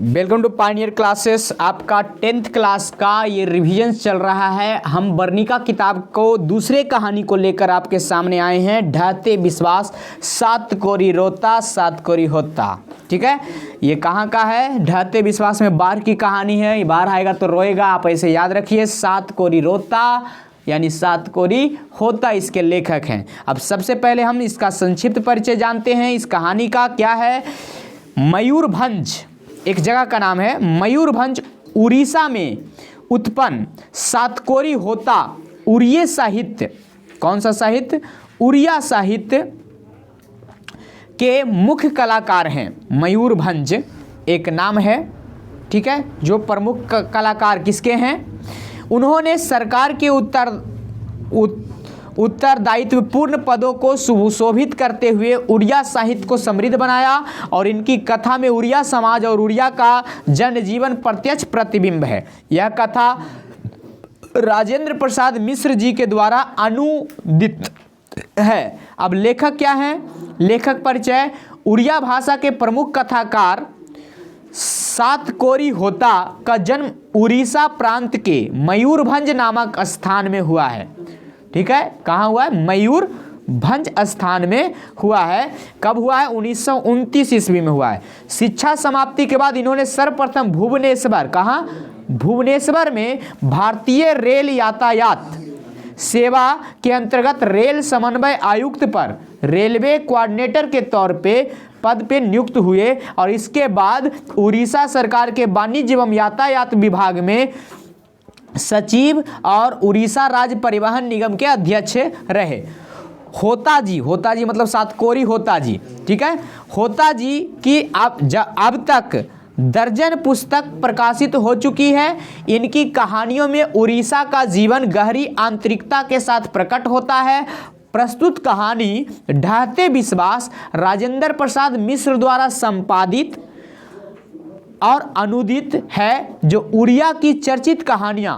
Welcome to Pioneer classes. आपका 10th class का ये रिवीजन चल रहा है। हम वर्णिका किताब को दूसरे कहानी को लेकर आपके सामने आए हैं। ढहते विश्वास, सात कोरी रोता सात कोरी होता। ठीक है, ये कहाँ का है? ढहते विश्वास में बाढ़ की कहानी है। ये बाढ़ आएगा तो रोएगा, आप ऐसे याद रखिए। सात कोरी रोता यानी सात कोरी होता इसके लेखक हैं। अब सबसे पहले हम इसका संक्षिप्त परिचय जानते हैं। इस कहानी का क्या है? मयूरभंज एक जगह का नाम है। मयूरभंज उड़ीसा में उत्पन्न सातकोरी होता उड़िया साहित्य, कौन सा साहित्य? उड़िया साहित्य के मुख्य कलाकार हैं। मयूरभंज एक नाम है, ठीक है, जो प्रमुख कलाकार किसके हैं? उन्होंने सरकार के उत्तरदायित्वपूर्ण पदों को सुशोभित करते हुए उड़िया साहित्य को समृद्ध बनाया और इनकी कथा में उड़िया समाज और उड़िया का जनजीवन प्रत्यक्ष प्रतिबिंब है। यह कथा राजेंद्र प्रसाद मिश्र जी के द्वारा अनुदित है। अब लेखक क्या हैं? लेखक परिचय: उड़िया भाषा के प्रमुख कथाकार सातकोरी होता का जन्म उड़ीसा प्रांत के मयूरभंज नामक स्थान में हुआ है। ठीक है, कहाँ हुआ है? मयूरभंज स्थान में हुआ है। कब हुआ है? 1929 ईस्वी में हुआ है। शिक्षा समाप्ति के बाद इन्होंने सर्वप्रथम भुवनेश्वर, कहाँ? भुवनेश्वर में भारतीय रेल यातायात सेवा के अंतर्गत रेल समन्वय आयुक्त पर रेलवे कोऑर्डिनेटर के तौर पे पद पे नियुक्त हुए और इसके बाद उड़ीसा सरकार के वाणिज्य एवं यातायात विभाग में सचिव और उड़ीसा राज्य परिवहन निगम के अध्यक्ष रहे। होता जी मतलब सातकोरी होता जी, ठीक है। होता जी की अब तक दर्जन पुस्तक प्रकाशित हो चुकी है। इनकी कहानियों में उड़ीसा का जीवन गहरी आंतरिकता के साथ प्रकट होता है। प्रस्तुत कहानी ढहते विश्वास राजेंद्र प्रसाद मिश्र द्वारा संपादित और अनुदित है, जो उड़िया की चर्चित कहानियां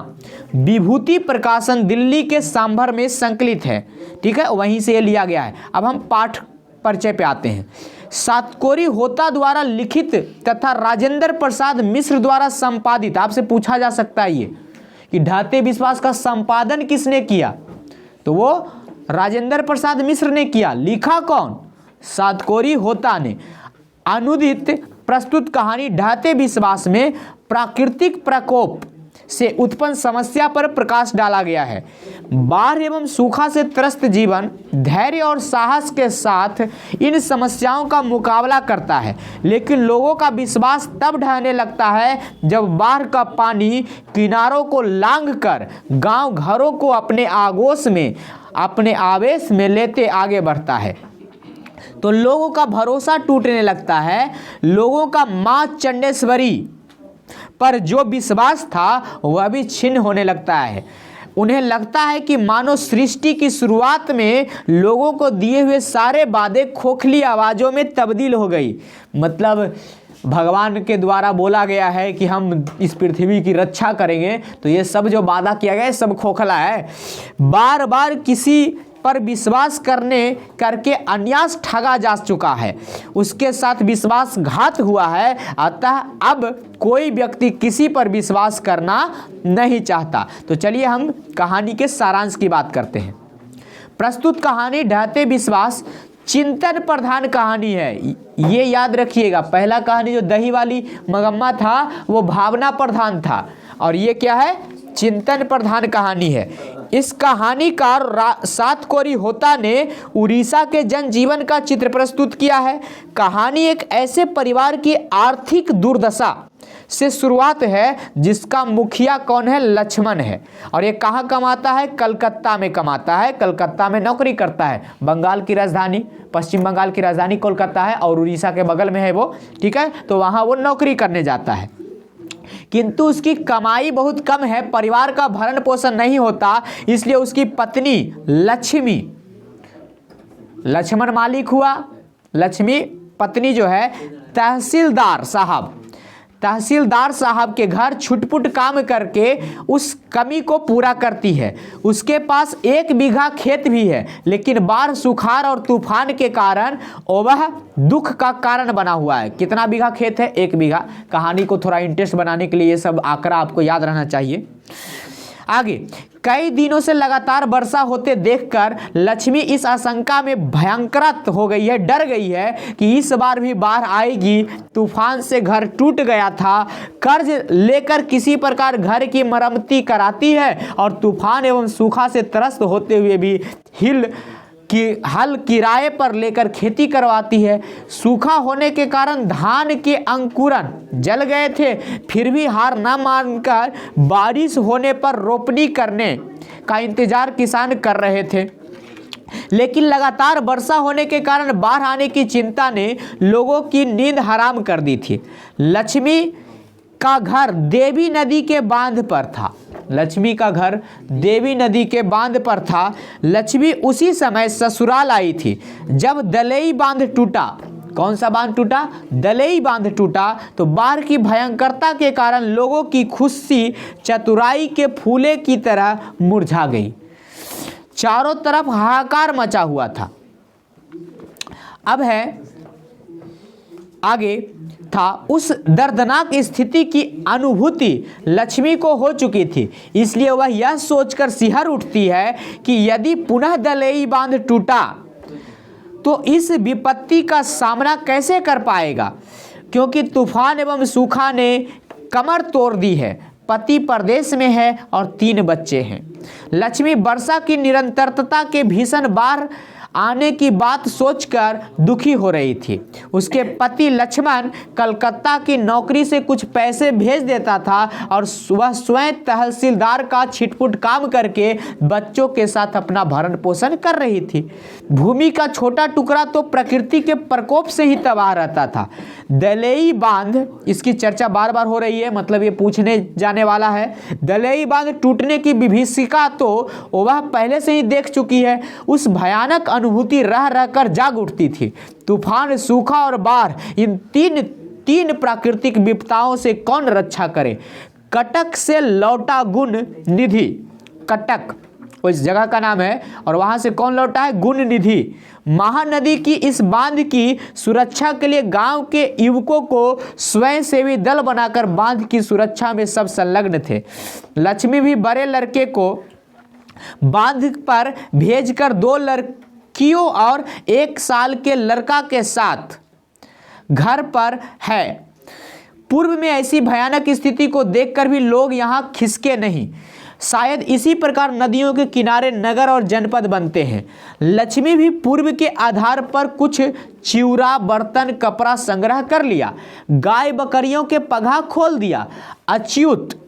विभूति प्रकाशन दिल्ली के सांभर में संकलित है। ठीक है, वहीं से ये लिया गया है। अब हम पाठ परिचय पे आते हैं। सातकोरी होता द्वारा लिखित तथा राजेंद्र प्रसाद मिश्र द्वारा संपादित। आपसे पूछा जा सकता है ये कि ढहते विश्वास का संपादन किसने किया? तो वो राजेंद्र प्रसाद मिश्र ने किया। लिखा कौन? सातकोरी होता ने। अनुदित प्रस्तुत कहानी ढहते विश्वास में प्राकृतिक प्रकोप से उत्पन्न समस्या पर प्रकाश डाला गया है। बाढ़ एवं सूखा से त्रस्त जीवन धैर्य और साहस के साथ इन समस्याओं का मुकाबला करता है, लेकिन लोगों का विश्वास तब ढहने लगता है जब बाढ़ का पानी किनारों को लांघकर गांव घरों को अपने आवेश में लेते आगे बढ़ता है। तो लोगों का भरोसा टूटने लगता है। लोगों का मां चंडेश्वरी पर जो विश्वास था वह भी छिन्न होने लगता है। उन्हें लगता है कि मानो सृष्टि की शुरुआत में लोगों को दिए हुए सारे वादे खोखली आवाज़ों में तब्दील हो गई। मतलब भगवान के द्वारा बोला गया है कि हम इस पृथ्वी की रक्षा करेंगे, तो ये सब जो वादा किया गया है सब खोखला है। बार बार किसी पर विश्वास करके अन्यास ठगा जा चुका है, उसके साथ विश्वासघात हुआ है। अतः अब कोई व्यक्ति किसी पर विश्वास करना नहीं चाहता। तो चलिए हम कहानी के सारांश की बात करते हैं। प्रस्तुत कहानी ढहते विश्वास चिंतन प्रधान कहानी है। ये याद रखिएगा, पहला कहानी जो दही वाली मगम्मा था वो भावना प्रधान था, और ये क्या है? चिंतन प्रधान कहानी है। इस कहानीकार सातकोरी होता ने उड़ीसा के जनजीवन का चित्र प्रस्तुत किया है। कहानी एक ऐसे परिवार की आर्थिक दुर्दशा से शुरुआत है जिसका मुखिया कौन है? लक्ष्मण है। और ये कहाँ कमाता है? कलकत्ता में कमाता है। कलकत्ता में नौकरी करता है। बंगाल की राजधानी, पश्चिम बंगाल की राजधानी कोलकाता है और उड़ीसा के बगल में है वो, ठीक है। तो वहाँ वो नौकरी करने जाता है, किंतु उसकी कमाई बहुत कम है, परिवार का भरण पोषण नहीं होता। इसलिए उसकी पत्नी लक्ष्मण मालिक हुआ। लक्ष्मी पत्नी जो है तहसीलदार साहब के घर छुटपुट काम करके उस कमी को पूरा करती है। उसके पास 1 बीघा खेत भी है, लेकिन बाढ़, सुखाड़ और तूफान के कारण वह दुख का कारण बना हुआ है। कितना बीघा खेत है? 1 बीघा। कहानी को थोड़ा इंटरेस्ट बनाने के लिए ये सब आंकड़ा आपको याद रहना चाहिए। आगे, कई दिनों से लगातार वर्षा होते देखकर लक्ष्मी इस आशंका में भयंकर हो गई है, डर गई है कि इस बार भी बाढ़ आएगी। तूफान से घर टूट गया था, कर्ज लेकर किसी प्रकार घर की मरम्मती कराती है और तूफान एवं सूखा से त्रस्त होते हुए भी हल किराए पर लेकर खेती करवाती है। सूखा होने के कारण धान के अंकुरन जल गए थे, फिर भी हार न मानकर बारिश होने पर रोपनी करने का इंतजार किसान कर रहे थे। लेकिन लगातार वर्षा होने के कारण बाढ़ आने की चिंता ने लोगों की नींद हराम कर दी थी। लक्ष्मी का घर देवी नदी के बांध पर था। लक्ष्मी का घर देवी नदी के बांध पर था। लक्ष्मी उसी समय ससुराल आई थी जब दलई बांध टूटा। कौन सा बांध टूटा? दलई बांध टूटा। तो बाढ़ की भयंकरता के कारण लोगों की खुशी चतुराई के फूले की तरह मुरझा गई। चारों तरफ हाहाकार मचा हुआ था। अब है आगे था, उस दर्दनाक स्थिति की अनुभूति लक्ष्मी को हो चुकी थी, इसलिए वह यह सोचकर सिहर उठती है कि यदि पुनः दलई बांध टूटा तो इस विपत्ति का सामना कैसे कर पाएगा, क्योंकि तूफान एवं सूखा ने कमर तोड़ दी है। पति परदेश में है और 3 बच्चे हैं। लक्ष्मी वर्षा की निरंतरता के भीषण बाढ़ आने की बात सोचकर दुखी हो रही थी। उसके पति लक्ष्मण कलकत्ता की नौकरी से कुछ पैसे भेज देता था और वह स्वयं तहसीलदार का छिटपुट काम करके बच्चों के साथ अपना भरण पोषण कर रही थी। भूमि का छोटा टुकड़ा तो प्रकृति के प्रकोप से ही तबाह रहता था। दलई बांध, इसकी चर्चा बार बार हो रही है, मतलब ये पूछने जाने वाला है। दलई बांध टूटने की विभीषिका तो वह पहले से ही देख चुकी है। उस भयानक अनुभूति रह रहकर जाग उठती थी। तूफान, सूखा और बाढ़, इन तीन प्राकृतिक विपदाओं से कौन रक्षा करे। कटक से लौटा गुण निधि, कटक उस जगह का नाम है, और वहां से कौन लौटा है? गुण निधि। महानदी की इस बांध की सुरक्षा के लिए गांव के युवकों को स्वयंसेवी दल बनाकर बांध की सुरक्षा में सब संलग्न थे। लक्ष्मी भी बड़े लड़के को बांध पर भेजकर 2 लड़कियों और 1 साल के लड़का के साथ घर पर है। पूर्व में ऐसी भयानक स्थिति को देखकर भी लोग यहां खिसके नहीं। शायद इसी प्रकार नदियों के किनारे नगर और जनपद बनते हैं। लक्ष्मी भी पूर्व के आधार पर कुछ चिवरा, बर्तन, कपड़ा संग्रह कर लिया। गाय बकरियों के पगहा खोल दिया। अच्युत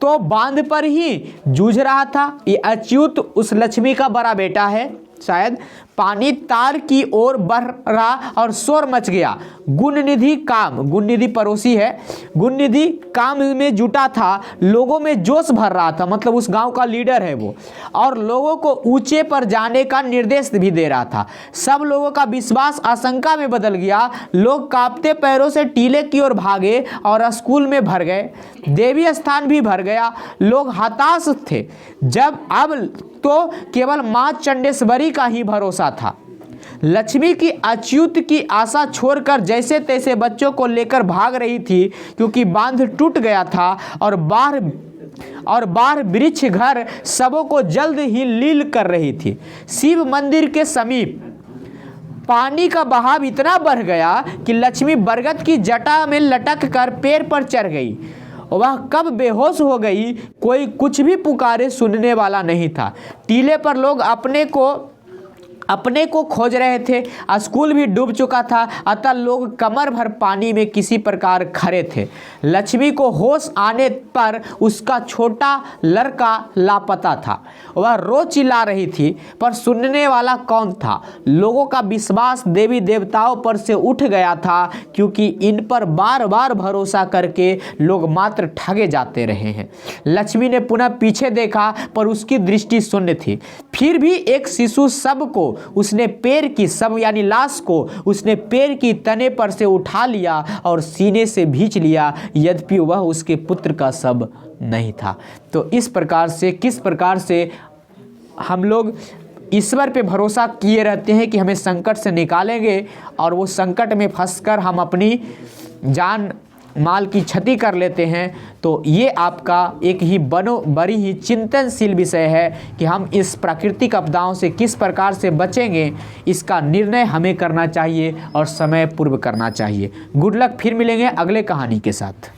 तो बांध पर ही जूझ रहा था। ये अच्युत उस लक्ष्मी का बड़ा बेटा है। शायद पानी तार की ओर बढ़ रहा और शोर मच गया। गुणनिधि काम, गुणनिधि पड़ोसी है, गुणनिधि काम में जुटा था। लोगों में जोश भर रहा था, मतलब उस गांव का लीडर है वो, और लोगों को ऊंचे पर जाने का निर्देश भी दे रहा था। सब लोगों का विश्वास आशंका में बदल गया। लोग कांपते पैरों से टीले की ओर भागे और स्कूल में भर गए। देवी स्थान भी भर गया। लोग हताश थे। जब अब तो केवल मां चंडेश्वरी का ही भरोसा था। लक्ष्मी की अच्युत की आशा छोड़कर जैसे तैसे बच्चों को लेकर भाग रही थी, क्योंकि बांध टूट गया था और बाढ़ वृक्ष घर सबों को जल्द ही लील कर रही थी। शिव मंदिर के समीप पानी का बहाव इतना बढ़ गया कि लक्ष्मी बरगद की जटा में लटक कर पेड़ पर चढ़ गई। वह कब बेहोश हो गई, कोई कुछ भी पुकारे सुनने वाला नहीं था। टीले पर लोग अपने को खोज रहे थे। स्कूल भी डूब चुका था, अतः लोग कमर भर पानी में किसी प्रकार खड़े थे। लक्ष्मी को होश आने पर उसका छोटा लड़का लापता था। वह रो चिल्ला रही थी, पर सुनने वाला कौन था। लोगों का विश्वास देवी देवताओं पर से उठ गया था, क्योंकि इन पर बार बार भरोसा करके लोग मात्र ठगे जाते रहे हैं। लक्ष्मी ने पुनः पीछे देखा, पर उसकी दृष्टि शून्य थी। फिर भी एक शिशु सबको उसने पेड़ की शव यानी लाश को उसने पेड़ की तने पर से उठा लिया और सीने से भींच लिया, यद्यपि वह उसके पुत्र का शव नहीं था। तो इस प्रकार से किस प्रकार से हम लोग ईश्वर पे भरोसा किए रहते हैं कि हमें संकट से निकालेंगे, और वो संकट में फंसकर हम अपनी जान माल की क्षति कर लेते हैं। तो ये आपका एक ही बड़ी ही चिंतनशील विषय है कि हम इस प्राकृतिक आपदाओं से किस प्रकार से बचेंगे, इसका निर्णय हमें करना चाहिए और समय पूर्व करना चाहिए। गुड लक, फिर मिलेंगे अगले कहानी के साथ।